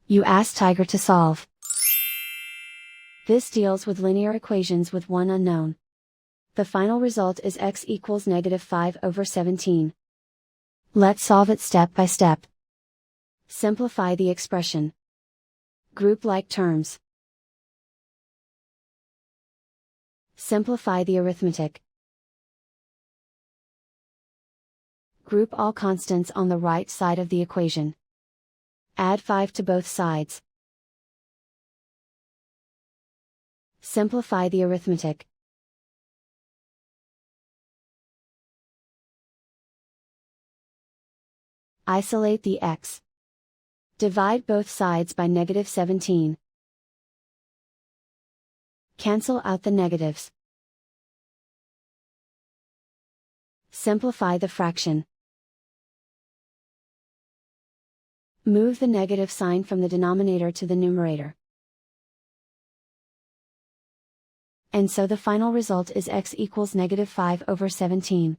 You ask Tiger to solve. This deals with linear equations with one unknown. The final result is x equals -5/17. Let's solve it step by step. Simplify the expression. Group like terms. Simplify the arithmetic. Group all constants on the right side of the equation. Add 5 to both sides. Simplify the arithmetic. Isolate the x. Divide both sides by -17. Cancel out the negatives. Simplify the fraction. Move the negative sign from the denominator to the numerator. And so the final result is x equals -5/17.